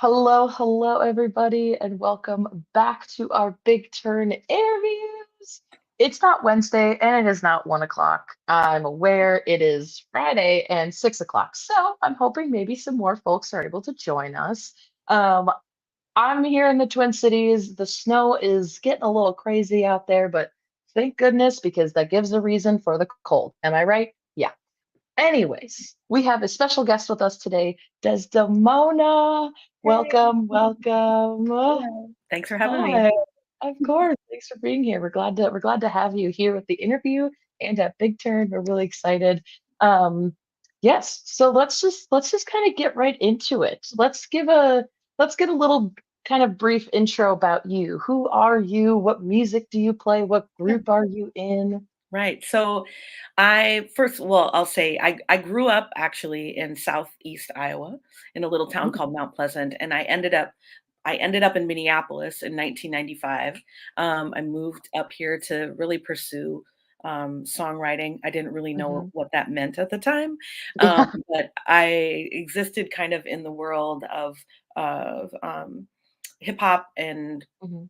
Hello, hello, everybody, and welcome back to our Big Turn interviews. It's not Wednesday and it is not 1 o'clock. I'm aware it is Friday and 6 o'clock. So I'm hoping maybe some more folks are able to join us. Um, I'm here in the Twin Cities. The snow is getting a little crazy out there, but thank goodness because that gives a reason for the cold. Am I right? Yeah. Anyways, we have a special guest with us today, Desdamona. Hey. Welcome, welcome. Hello. Thanks for having me. Hi. Of course. Thanks for being here. We're glad to have you here with the interview and at Big Turn. We're really excited. Um, yes, so let's just kind of get right into it. Let's get a little kind of brief intro about you. Who are you? What music do you play? What Yeah. group are you in? Right. So well, I'll say I grew up actually in Southeast Iowa in a little town Ooh. called Mount Pleasant, and I ended up in Minneapolis in 1995. I moved up here to really pursue songwriting. I didn't really know Mhm. what that meant at the time, Yeah. but I existed kind of in the world of hip hop and Mhm.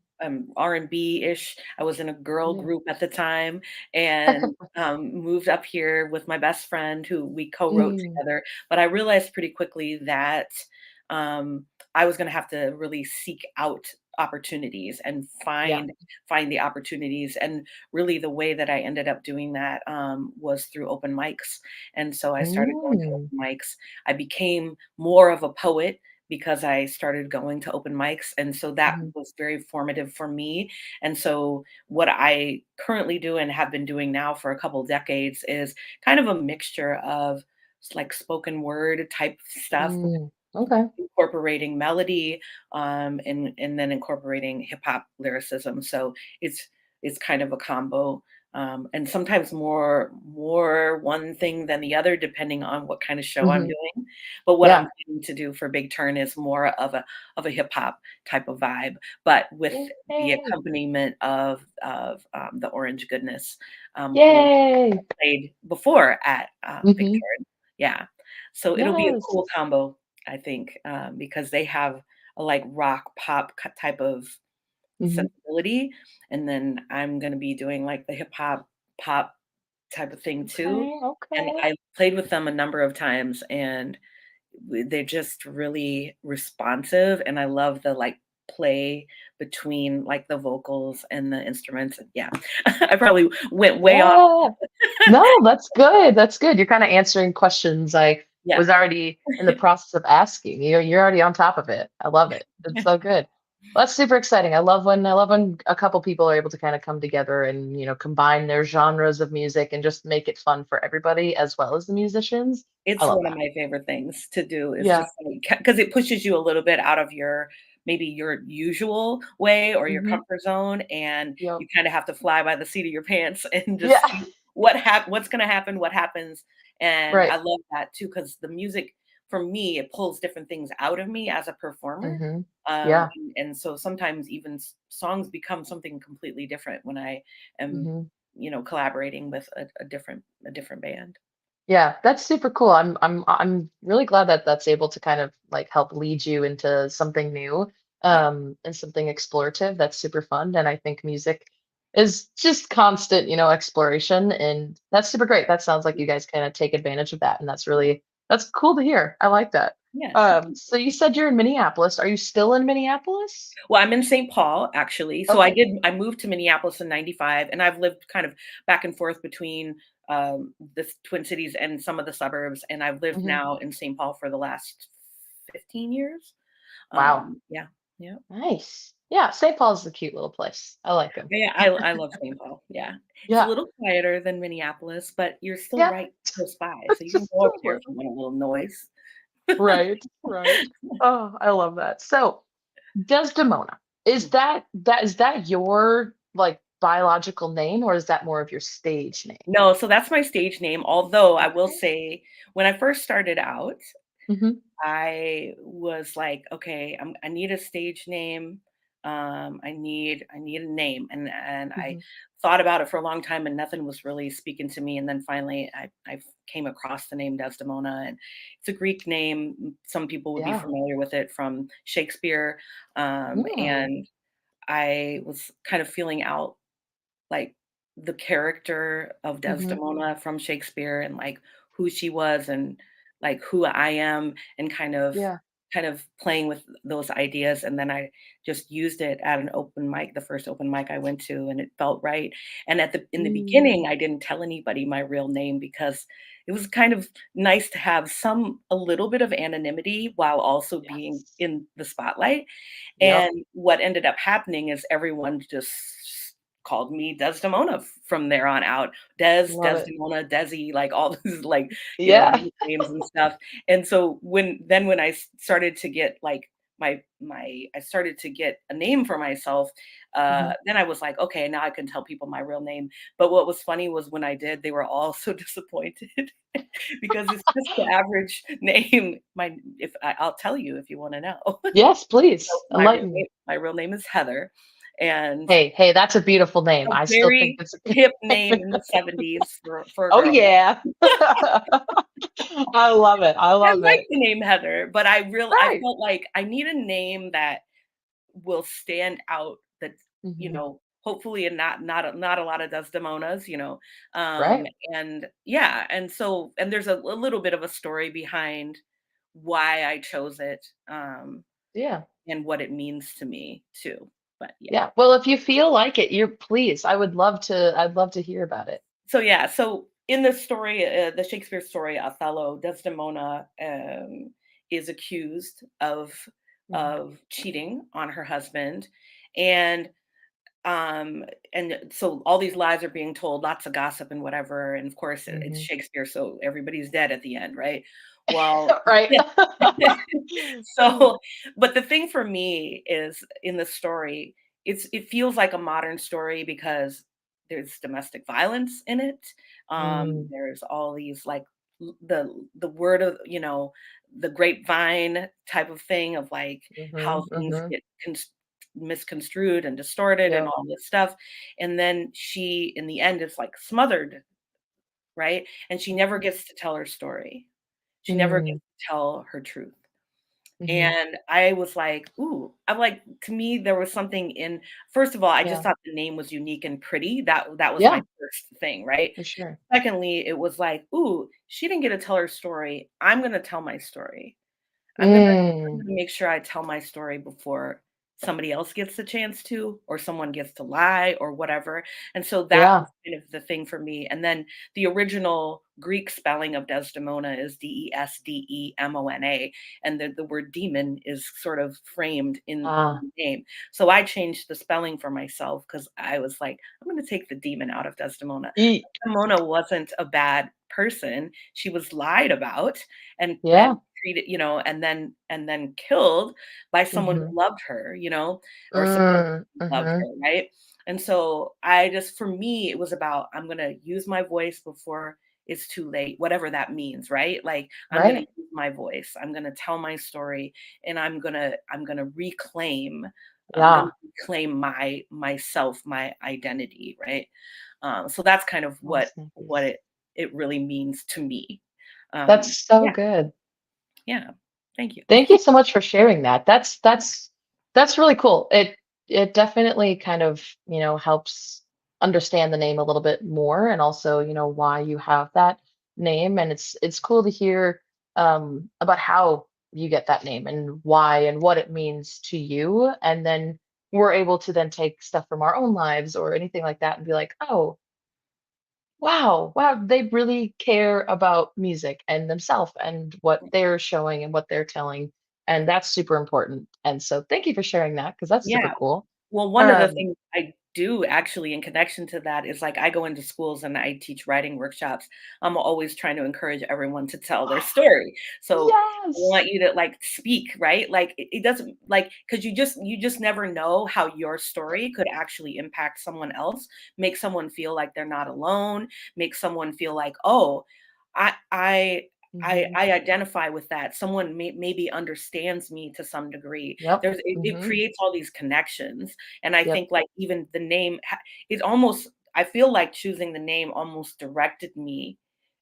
R&B-ish. I was in a girl Yeah. group at the time and moved up here with my best friend who we co-wrote Mm, together. But I realized pretty quickly that um, I was going to have to really seek out opportunities and yeah. find the opportunities. And really, the way that I ended up doing that was through open mics. And so I started going to Mm, open mics. I became more of a poet because I started going to open mics, and so that mhm, was very formative for me. And so what I currently do and have been doing now for a couple decades is kind of a mixture of like spoken word type stuff, okay. incorporating melody, and then incorporating hip hop lyricism. So it's it's kind of a combo, and sometimes more one thing than the other, depending on what kind of show I'm Mhm, doing. But what I'm yeah. planning to do for Big Turn is more of a hip hop type of vibe, but with the Yay! accompaniment of the Orange Goodness, who Yay! played before at Big Mhm, Turn. Yeah. So it'll be a yes. cool combo, I think, because they have a like rock pop type of Mhm. sensibility. And then I'm going to be doing like the hip hop pop type of thing too. Okay, And okay. I played with them a number of times and they're just really responsive. And I love the like play between like the vocals and the instruments. Yeah, I probably went way off. Yeah. No, that's good, that's good. You're kinda answering questions I Yeah. was already in the process of asking. You're already on top of it. I love it. It's so good. Well, that's super exciting. I love when a couple people are able to kinda come together and, combine their genres of music and just make it fun for everybody as well as the musicians. I It's love one of that. my favorite things to do is Yeah. just because it pushes you a little bit out of your maybe your usual way or your Mhm. comfort zone, and Yep. you kinda have to fly by the seat of your pants and Yeah. just see what's gonna happen, what happens, and Right. I love that too because the music, for me, it pulls different things out of me as a performer, Mhm. Yeah. and so sometimes even songs become something completely different when I am, Mhm. collaborating with a different band. Yeah, that's super cool. I'm really glad that that's able to kind of like help lead you into something new, Yeah. and something explorative. That's super fun. And I think music is just constant, exploration, and that's super great. That sounds like you guys kind of take advantage of that, and that's cool to hear. I like that. Yeah. So you said you're in Minneapolis. Are you still in Minneapolis? Well, I'm in St. Paul, actually. So Okay. I moved to Minneapolis in '95, and I've lived kind of back and forth between, the Twin Cities and some of the suburbs, and I've lived Hmm. now in St. Paul for the last 15 years. Wow. Yeah, yeah. Nice. Yeah, St. Paul's a cute little place. I like them. Yeah, I love St. Paul, yeah. It's a Yeah. little quieter than Minneapolis, but you're still Yeah. right close by, so you can Just go over a there if you little. want a little noise. Right, right. Oh, I love that. So, Desdemona, is that your like biological name or is that more of your stage name? No, so that's my stage name, although I will Okay. say when I first started out, Hmm. I was like, "Okay, I need a stage name." I need a name, and I Mhm. thought about it for a long time, and nothing was really speaking to me. And then finally, I came across the name Desdemona, and it's a Greek name. Some people would be Yeah. familiar with it from Shakespeare, Mm. and I was kind of feeling out like the character of Mhm. Desdemona from Shakespeare and like who she was and like who I am and Yeah. kind of playing with those ideas. And then I just used it at an open mic, the first open mic I went to, and it felt right. And in the beginning, Mm. I didn't tell anybody my real name because it was kind of nice to have a little bit of anonymity while also being Yes. in the spotlight. Yep. And what ended up happening is everyone just called me Desdemona from there on out. Love it. Desdemona, Desi, like all these like, Yeah. nicknames and stuff. And so when I started to get like I started to get a name for myself, Mhm. then I was like, okay, now I can tell people my real name. But what was funny was when I did, they were all so disappointed because it's just the average name. I'll tell you if you want to know. Yes, So please enlighten me. my real name is Heather, and Hey, hey, that's a beautiful name. a I still think very it's a hip name good in the '70s for a Oh, girl. yeah. I love it. I I love like it. the name Heather, but I Right. felt like I need a name that will stand out, that, Mhm. hopefully, and not a lot of Desdemonas, Right. and yeah, and there's a little bit of a story behind why I chose it, Yeah. and what it means to me too, but yeah. Yeah. Well, if you feel like it, you're please. I'd love to hear about it. So yeah, so in the story, the Shakespeare story Othello, Desdemona is accused Mhm. of cheating on her husband, and um, and so all these lies are being told, lots of gossip and whatever, and of course it's Mhm. Shakespeare, so everybody's dead at the end, right? Well, Right. so, but the thing for me is in the story, it feels like a modern story because there's domestic violence in it. Mm. There's all these like the word of the grapevine type of thing of like how Mhm. things Mhm. get misconstrued and distorted and Yep. all this stuff. And then she, in the end, is like smothered, right? And she never Mhm. gets to tell her story. She never gets Mm. to tell her truth. Mhm. And I was like, "Ooh," I'm like, to me, there was something in first of all, I just Yeah. thought the name was unique and pretty. That was my Yeah, first thing, right? for sure. Secondly, it was like, "Ooh, she didn't get to tell her story. I'm gonna tell my story." I'm gonna Mm. make sure I tell my story before somebody else gets the chance to, or someone gets to lie or whatever. And so that Yeah. was kind of the thing for me. And then the original Greek spelling of Desdemona is Desdemona, and the word demon is sort of framed in Ah. the name. So I changed the spelling for myself because I was like, I'm going to take the demon out of Desdemona. E Desdemona wasn't a bad person. She was lied about and Yeah. treated, and then killed by someone Mhm. who loved her, or supposed Mm. to love her, Mhm. right? And so I just, for me, it was about I'm gonna use my voice before it's too late, whatever that means, right? Like I'm gonna Right. use my voice, I'm gonna tell my story, and I'm gonna reclaim, Yeah. myself, my identity, right? So that's kind of That's what nice. it really means to me. That's so Yeah, good. yeah. Thank you. Thank you so much for sharing that. That's really cool. It definitely kind of, helps understand the name a little bit more and also, why you have that name. And it's cool to hear about how you get that name and why and what it means to you. And then we're able to then take stuff from our own lives or anything like that and be like, oh, wow, they really care about music and themselves and what they're showing and what they're telling, and that's super important, and so thank you for sharing that because that's super Yeah. cool. Well, one of the Um, things I do actually in connection to that is like I go into schools and I teach writing workshops. I'm always trying to encourage everyone to tell their story. So I yes! want you to like speak, right? Like it doesn't like because you just never know how your story could actually impact someone else, make someone feel like they're not alone, make someone feel like, oh, I Mhm. I identify with that. Someone maybe understands me to some degree. Yep. It Mhm. creates all these connections, and I Yep. think, like, even the name it almost I feel like choosing the name almost directed me,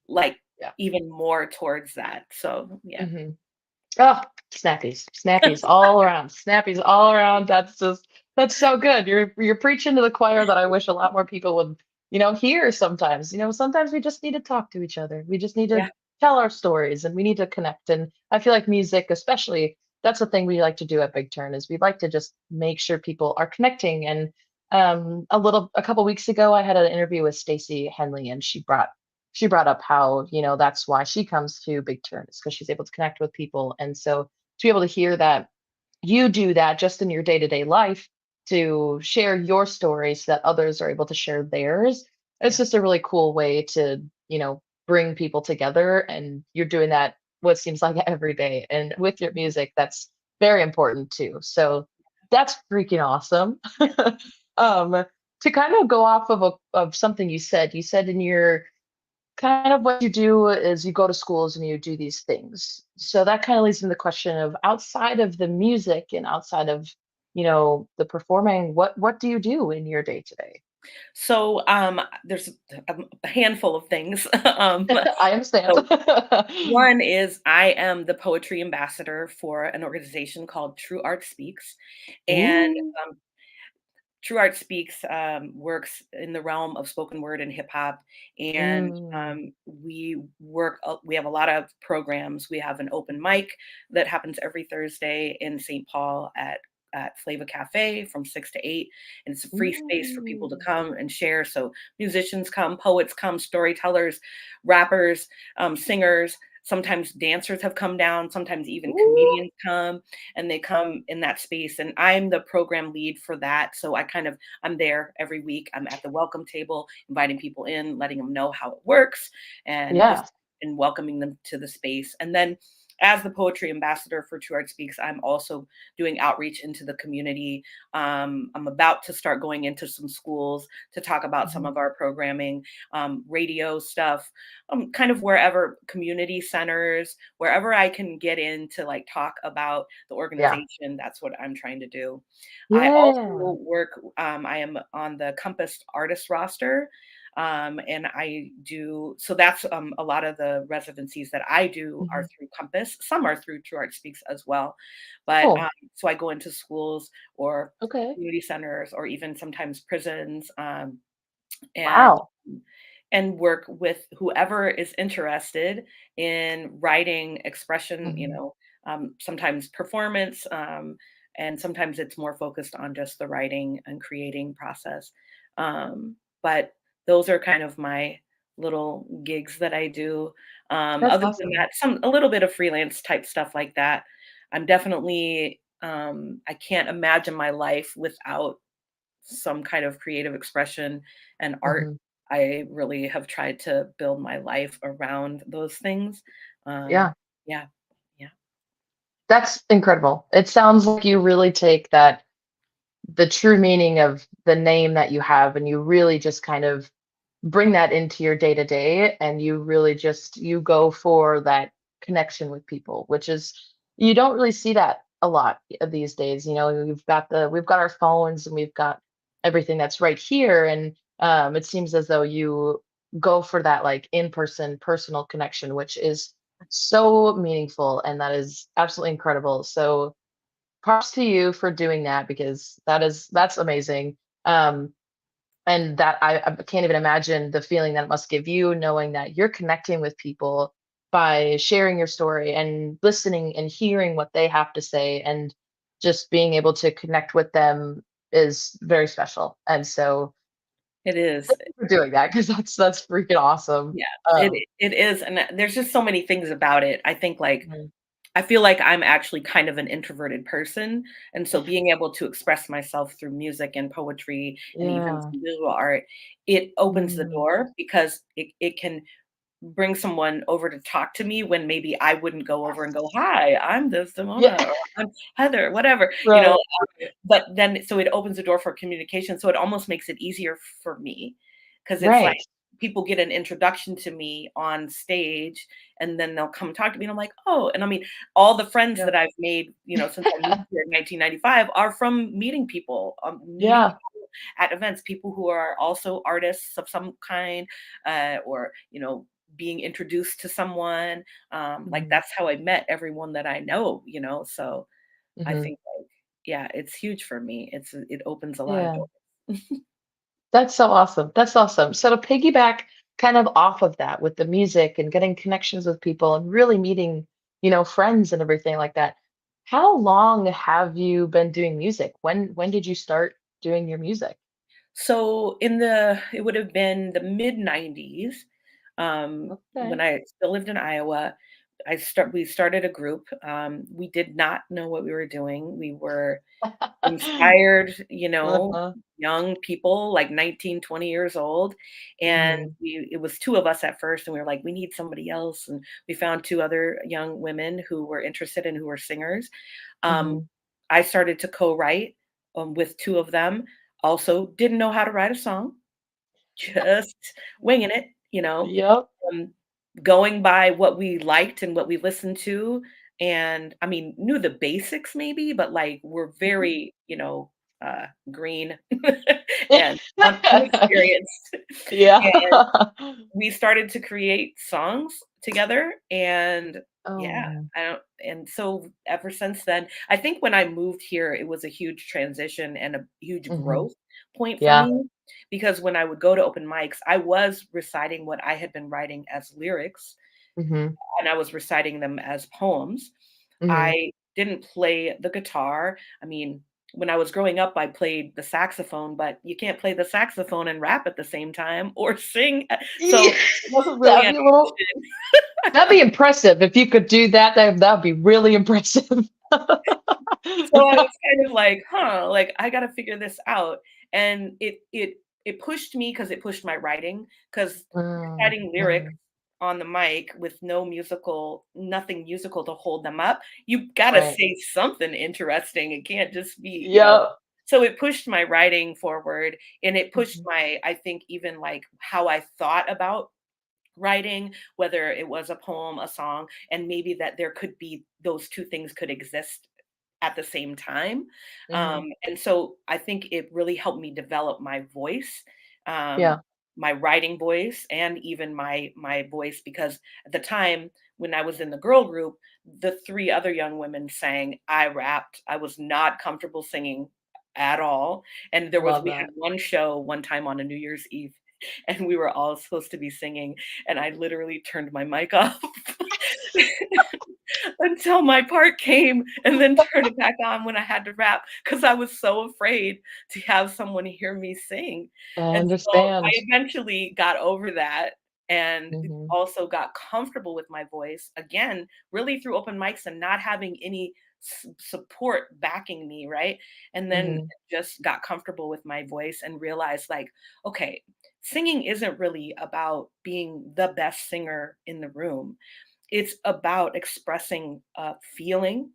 like, Yeah. even more towards that. So, yeah. Mhm. Oh, snappies, snappies all around, snappies all around. That's so good. You're preaching to the choir that I wish a lot more people would, hear sometimes. Sometimes we just need to talk to each other. We just need to Yeah, tell our stories and we need to connect. And I feel like music, especially, that's the thing we like to do at Big Turn is we'd like to just make sure people are connecting. And a couple weeks ago, I had an interview with Stacey Henley, and she brought up how that's why she comes to Big Turn is because she's able to connect with people. And so to be able to hear that you do that just in your day-to-day life to share your story so that others are able to share theirs, it's yeah. just a really cool way to bring people together. And you're doing that what seems like every day, and with your music that's very important too. So that's freaking awesome. um to kind of go off of something you said in your kind of what you do is you go to schools and you do these things. So that kind of leads into the question of outside of the music and outside of, the performing, what do you do in your day to day? So, there's a handful of things. I understand. So one is I am the poetry ambassador for an organization called True Art Speaks, and Ooh. um, True Art Speaks works in the realm of spoken word and hip hop, and Mm. We have a lot of programs. We have an open mic that happens every Thursday in St. Paul at Flava Cafe from 6 to 8, and it's a free space for people to Ooh. come and share. So musicians come, poets come, storytellers, rappers, singers. Sometimes dancers have come down. Sometimes even Ooh. comedians come, and they come in that space, and I'm the program lead for that. So I'm there every week. I'm at the welcome table inviting people in, letting them know how it works, and just Yeah. and welcoming them to the space. And then as the poetry ambassador for True Art Speaks, I'm also doing outreach into the community. I'm about to start going into some schools to talk about some Mhm. of our programming, radio stuff, kind of wherever, community centers, wherever I can get in to like talk about the Yeah. organization. That's what I'm trying to do. I Yeah. also I am on the Compass artist roster. And I do, so that's a lot of the residencies that I do are Mhm. through Compass. Some are through True Art Speaks as well. But Cool. so I go into schools or Okay. community centers or even sometimes prisons, and Wow. work with whoever is interested in writing expression, Mhm. sometimes performance, and sometimes it's more focused on just the writing and creating process. But those are kind of my little gigs that I do. That's Other than awesome. that, a little bit of freelance type stuff like that. I'm definitely, I can't imagine my life without some kind of creative expression and art. Mhm. I really have tried to build my life around those things. Yeah. Yeah, yeah, That's incredible. It sounds like you really take that the true meaning of the name that you have and you really just kind of bring that into your day to day, and you really just you go for that connection with people, which is you don't really see that a lot these days. We've got our phones and we've got everything that's right here, and it seems as though you go for that like in-person personal connection, which is so meaningful, and that is absolutely incredible. So props to you for doing that because that's amazing. Um, and that I can't even imagine the feeling that it must give you knowing that you're connecting with people by sharing your story and listening and hearing what they have to say, and just being able to connect with them is very special. And so it is. thank you for doing that because that's freaking awesome. Yeah, Um, it is, and there's just so many things about it. I think, like, mhm. I feel like I'm actually kind of an introverted person, and so being able to express myself through music and poetry and even Yeah. some visual art, it opens the Mm. door because it can bring someone over to talk to me when maybe I wouldn't go over and go, "Hi, I'm Yeah. Desdamona," or "I'm Heather," whatever, Right. Right. but then so it opens the door for communication, so it almost makes it easier for me because it's like Right. people get an introduction to me on stage, and then they'll come talk to me, and I'm like, "Oh," and I mean, all the friends Yeah. that I've made, since I moved here in 1995 are from meeting Yeah. people at events, people who are also artists of some kind, or, being introduced to someone. Like, Mhm. that's how I met everyone that I know, so I Mhm. think, like, yeah, it's huge for me. It opens a lot of Yeah. doors. That's so awesome. That's awesome. So to piggyback kind of off of that with the music and getting connections with people and really meeting, friends and everything like that. How long have you been doing music? When did you start doing your music? So it would have been the mid 90s, when Okay. I still lived in Iowa. We started a group. We did not know what we were doing. We were inspired, Uh-huh. young people like 19, 20 years old. And Mhm. it was two of us at first, and we were like, we need somebody else. And we found two other young women who were interested and who were singers. Um, Mhm. I started to co-write with two of them. Also, didn't know how to write a song, just winging it, Yep. um, going by what we liked and what we listened to. And I mean, knew the basics maybe, but like we're Mhm. very, green and unexperienced. Yeah. We started to create songs together, and yeah, Oh. I don't and so ever since then, I think when I moved here, it was a huge transition and a huge Mhm. growth point for Yeah. me, because when I would go to open mics, I was reciting what I had been writing as lyrics, Mhm. and I was reciting them as poems. Mhm. I didn't play the guitar. I mean, when I was growing up, I played the saxophone, but you can't play the saxophone and rap at the same time or sing. So Yeah. it wasn't really That'd an be a little option. that'd be impressive if you could do that. That'd be really impressive. So I was kind of like, huh, like I got to figure this out. And it pushed me because it pushed my writing, because Mm, reciting lyrics mhm. on the mic with nothing musical to hold them up, you got to Right. say something interesting. It can't just be. Yep. So it pushed my writing forward, and it pushed Mhm. I think, even like how I thought about writing, whether it was a poem, a song, and maybe that there could be those two things could exist at the same time. Mhm. And so I think it really helped me develop my voice, Yeah. my writing voice, and even my voice, because at the time when I was in the girl group, the three other young women sang, I rapped. I was not comfortable singing at all. And Love we had that. one show one time on a New Year's Eve, and we were all supposed to be singing, and I literally turned my mic off until my part came, and then turned it back on when I had to rap, because I was so afraid to have someone hear me sing. I And so I understand. eventually got over that, and Mhm. also got comfortable with my voice again, really through open mics and not having any support backing me, right? And then Mhm. just got comfortable with my voice and realized, like, okay, singing isn't really about being the best singer in the room. It's about expressing a feeling,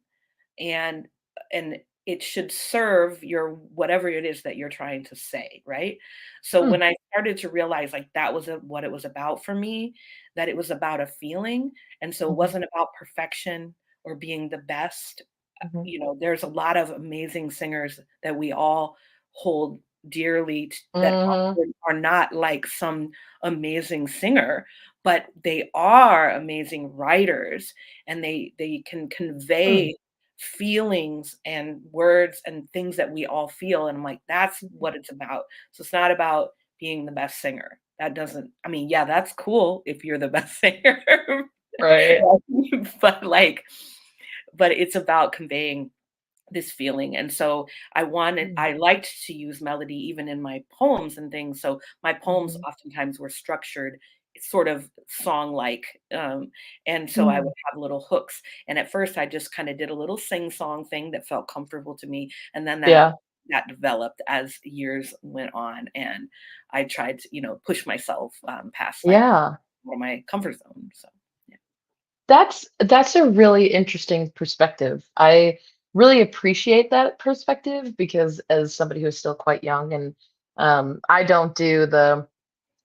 and and it should serve your whatever it is that you're trying to say, right? So Mm, when I started to realize, like, that was what it was about for me, that it was about a feeling, and so it mhm. wasn't about perfection or being the best. Mhm. There's a lot of amazing singers that we all hold dearly, that Mhm. are not like some amazing singer, but they are amazing writers, and they can Mm. convey feelings and words and things that we all feel. And I'm like, that's Mhm. what it's about. So it's not about being the best singer. That doesn't, I mean, yeah, that's cool if you're the best singer. Right. But like, but it's about conveying this feeling. And so Mm. I liked to use melody even in my poems and things. So my poems Mhm. oftentimes were structured sort of song like. And so I would Mm. have little hooks. And at first I just kind of did a little sing song thing that felt comfortable to me. And then Yeah. that developed as years went on. And I tried to, push myself past like Yeah. my comfort zone. So yeah. That's a really interesting perspective. I really appreciate that perspective because as somebody who's still quite young and I don't do the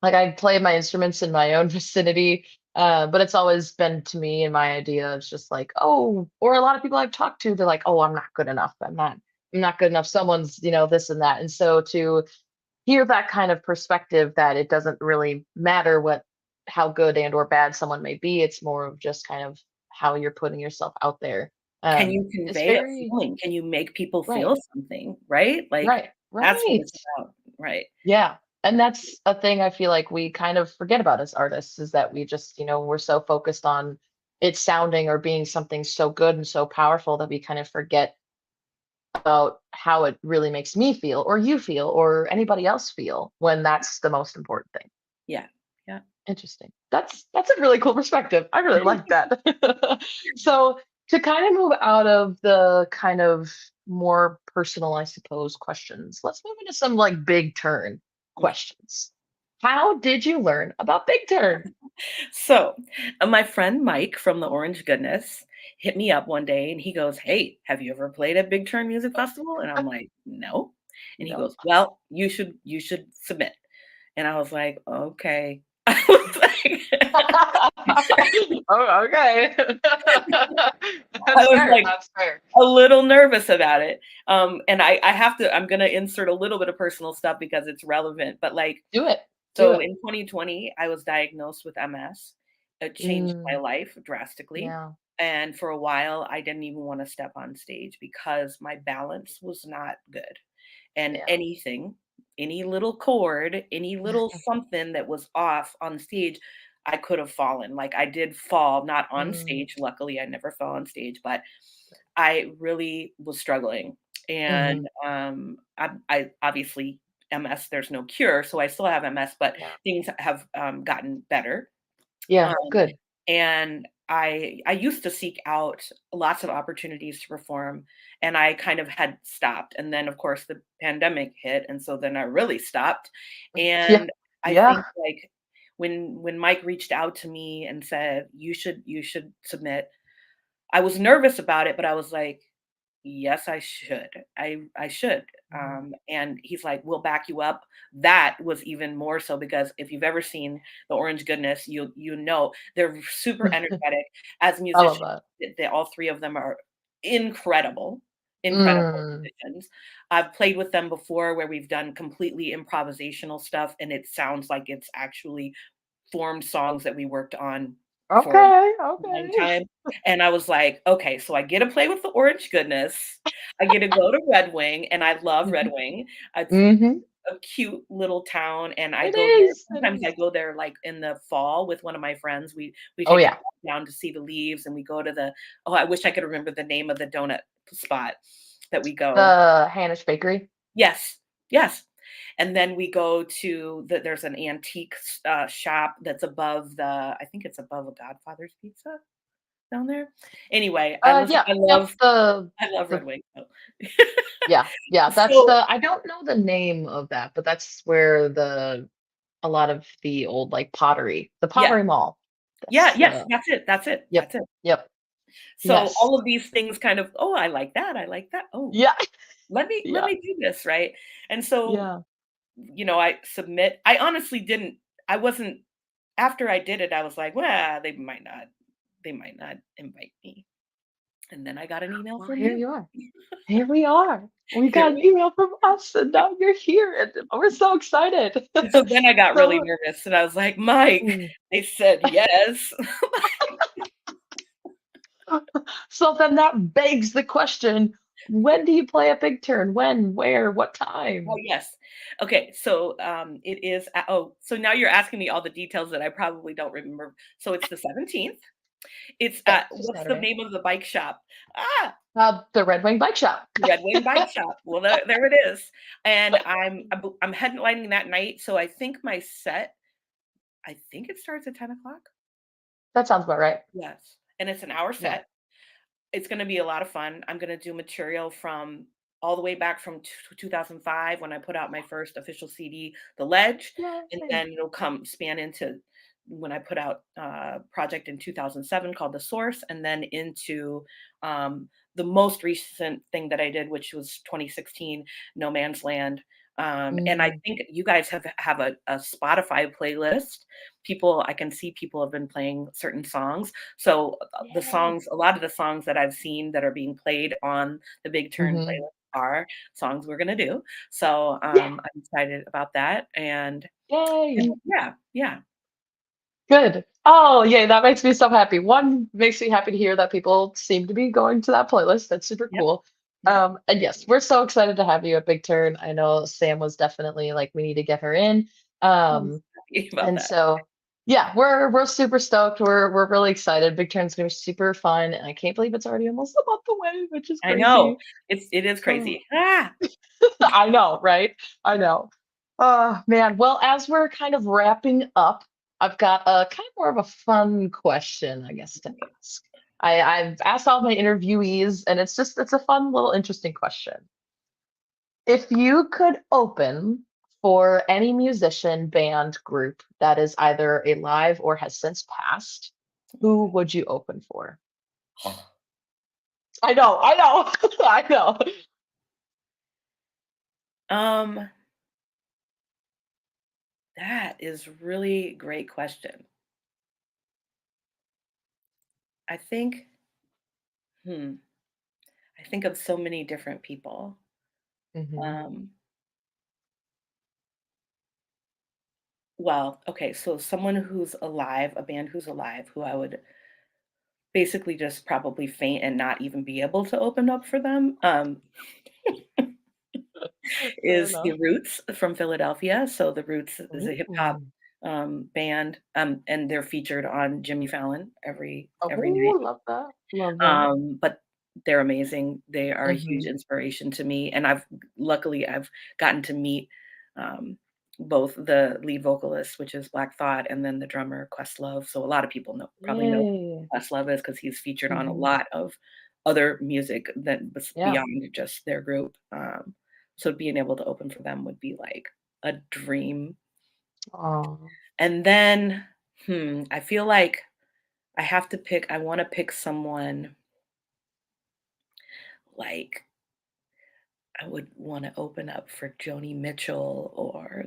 like I play my instruments in my own vicinity, but it's always been to me and my idea it's just like, oh, or a lot of people I've talked to, they're like, oh, I'm not good enough. I'm not good enough. Someone's, this and that. And so to hear that kind of perspective that it doesn't really matter how good and or bad someone may be, it's more of just kind of how you're putting yourself out there. Can you It's convey a very feeling? Can you make people right, feel something, right? Like, right, that's what right. it's about, right. Yeah. And that's a thing I feel like we kind of forget about as artists is that we just, we're so focused on it sounding or being something so good and so powerful that we kind of forget about how it really makes me feel or you feel or anybody else feel when that's the most important thing. Yeah, yeah. Interesting. That's a really cool perspective. I really like that. So to kind of move out of the kind of more personal, I suppose, questions, let's move into some like big turn Yeah. questions. How did you learn about big turn? So, my friend Mike from the Orange Goodness hit me up one day and he goes, "Hey, have you ever played at Big Turn Music Festival?" And I'm like, "No." And he No. goes, "Well, you should submit." And I was like, "Okay." I was like Oh, okay. I That's was fair. like That's fair. a little nervous about it. And I have to I'm gonna insert a little bit of personal stuff because it's relevant, but, like, Do it. Do so it. in 2020, I was diagnosed with MS. It changed my Mm, life drastically. yeah. And for a while, I didn't even want to step on stage because my balance was not good. And Yeah. anything, any little chord, any little something that was off on stage, I could have fallen. Like I did fall, not on Mm, stage. Luckily, I never fell on stage, but I really was struggling. mhm. And I obviously MS, there's no cure. So I still have MS, but Yeah. things have gotten better. Yeah. Um, Good. and I used to seek out lots of opportunities to perform, and I kind of had stopped. And then, of course, the pandemic hit, and so then I really stopped. Yeah. And I think, Yeah. like, when Mike reached out to me and said, "You should submit," I was nervous about it, but I was like, "Yes, I should. I should." Mhm. And he's like, "We'll back you up." That was even more so because if you've ever seen the Orange Goodness, you know they're super energetic as I love musicians. that. They all three of them are incredible, incredible Mm. musicians. I've played with them before where we've done completely improvisational stuff, and it sounds like it's actually formed songs that we worked on for Okay. long Okay. time, and I was like, "Okay, so I get to play with the Orange Goodness, I get to go to Red Wing," and I love Red Wing. It's Mhm. a cute little town, and I It go there is. It sometimes I is. go there, like, in the fall with one of my friends. We Oh take a yeah. drive down to see the leaves, and we go to the I wish I could remember the name of the donut spot that we go. The Hanish Bakery. Yes, yes. And then we go to there's an antique shop that's above I think it's above a Godfather's Pizza down there. Anyway, Yeah. I Yep. love The Red Wing. Oh. yeah. Yeah. That's So I don't know the name of that, but that's where a lot of the old like pottery, the yeah, Pottery Mall. yeah, That's yes, that's it, that's it, yep. that's it. Yep. So Yes. all of these things kind of, "Oh, I like that, I like that. Oh, Yeah. let Yeah. me do this," right? And so, Yeah. I submit. I honestly didn't I wasn't after I did it, I was like, "Well, they might not invite me." And then I got an email Well, from here you. you are. Here we are. We Here got an we email from us, and now you're here, and we're so excited. And so then I got really So, nervous and I was like, "Mike," mm, they said yes. so then that begs the question: when do you play a big turn? When? Where? What Oh, time? yes. Okay, so, it is so now you're asking me all the details that I probably don't remember. So it's the 17th. It's Okay, at so what's the Saturday. name of the bike shop? Ah, The Red Wing Bike Shop. Red Wing Bike Shop. Well, there it is. And I'm headlining that night, so I think it starts at 10 o'clock. That sounds about right. Yes, and it's an hour Yeah. set. It's gonna be a lot of fun. I'm gonna do material from all the way back from 2005 when I put out my first official CD, The Ledge, and Yay. then it'll come span into when I put out a project in 2007 called The Source, and then into the most recent thing that I did, which was 2016, No Man's Land. And I Mm, think you guys have a Spotify playlist. People, I can see people have been playing certain songs. So the yeah. songs, a lot of the songs that I've seen that are being played on the Big Turn Hmm. playlist are songs we're gonna do. So Yeah. I'm excited about that. Yay. And yeah, yeah, Good. Oh, yay. That makes me so happy. One, makes me happy to hear that people seem to be going to that playlist. That's super yep, cool. yep. And yes, we're so excited to have you at Big Turn. I know Sam was definitely like, we need to get her in. I'm Um, happy about and that. so yeah, we're super stoked. We're really excited. Big Turn's gonna be super fun, and I can't believe it's already almost a month away, which is I know. crazy. It is Oh, crazy. Ah, I know, right? I know. Oh man. Well, as we're kind of wrapping up, I've got a kind of more of a fun question, I guess, to ask. I've asked all my interviewees, and it's a fun little interesting question. If you could open for any musician, band, group that is either alive or has since passed, who would you open for? I know, I know. um, that is really great question. I think, hmm, I think of so many different people. Hmm. Um, well, okay, so someone who's alive, a band who's alive, who I would basically just probably faint and not even be able to open up for them, Fair is The enough. Roots from Philadelphia. So The Roots is a hip hop Ooh. band, and they're featured on Jimmy Fallon every Oh, night. love that. Love that. But they're amazing. They are a huge Hmm. inspiration to me, and I've gotten to meet, um, both the lead vocalist, which is Black Thought, and then the drummer, Questlove. So a lot of people probably know Yay. who Questlove is because he's featured on a Hmm. lot of other music that was Yeah. beyond just their group. So being able to open for them would be like a dream. Oh. And then, I feel like I wanna pick someone like I would wanna open up for Joni Mitchell or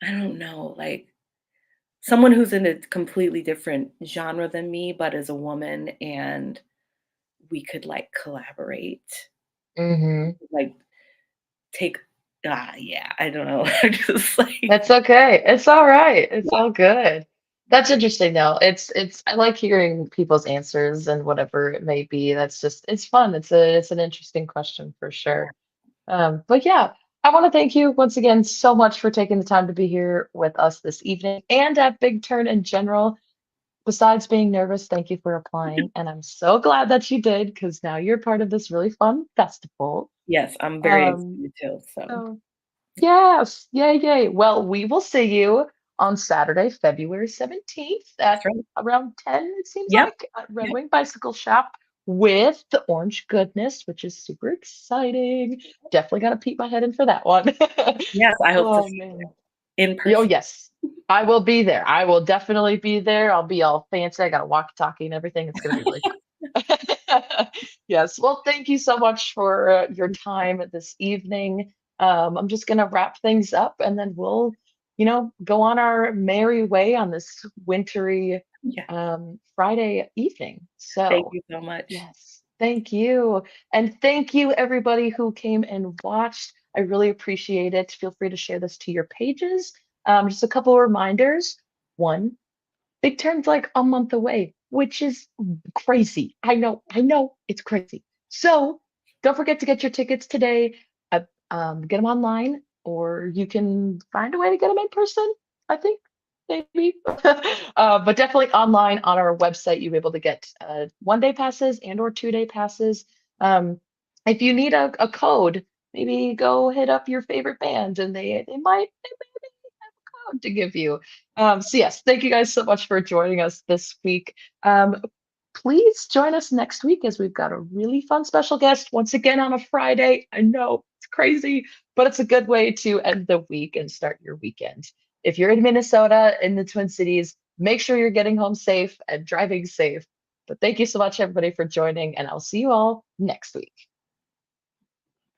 I don't know, like, someone who's in a completely different genre than me, but is a woman, and we could, like, collaborate, Hmm. like, take yeah, I don't know. I just, like It's okay. It's all right. It's yeah, all good. That's interesting though. It's I like hearing people's answers and whatever it may be. That's just it's fun. It's an interesting question for yeah. sure. But yeah, I want to thank you once again so much for taking the time to be here with us this evening and at Big Turn in general. Besides being nervous, thank you for applying. And I'm so glad that you did because now you're part of this really fun festival. Yes, I'm very Um, excited too, so so yes, yay, yay. Well, we will see you on Saturday, February 17th that's at right. around 10, it seems Yep, like, at Red yep. Wing Bicycle Shop with the Orange Goodness, which is super exciting. Definitely got to peek my head in for that one. Yes, I hope to Oh, see man. you in Oh, person. yes. I will be there. I will definitely be there. I'll be all fancy. I got a walkie-talkie and everything. It's going to be really fun. Yes. Well, thank you so much for your time this evening. I'm just going to wrap things up and then we'll, go on our merry way on this wintry Yeah, Friday evening. thank So, you so much. yes, thank you. And thank you, everybody who came and watched. I really appreciate it. Feel free to share this to your pages. Just a couple of reminders. One, Big Turn's like a month away, which is crazy. I know, it's crazy. So don't forget to get your tickets today. Get them online, or you can find a way to get them in person. I think maybe, but definitely online on our website. You'll be able to get 1 day passes and or 2 day passes. If you need a code, maybe go hit up your favorite band, and they might to give you. So yes, thank you guys so much for joining us this week. Please join us next week as we've got a really fun special guest once again on a Friday. I know it's crazy, but it's a good way to end the week and start your weekend. If you're in Minnesota, in the Twin Cities, make sure you're getting home safe and driving safe. But thank you so much, everybody, for joining, and I'll see you all next week.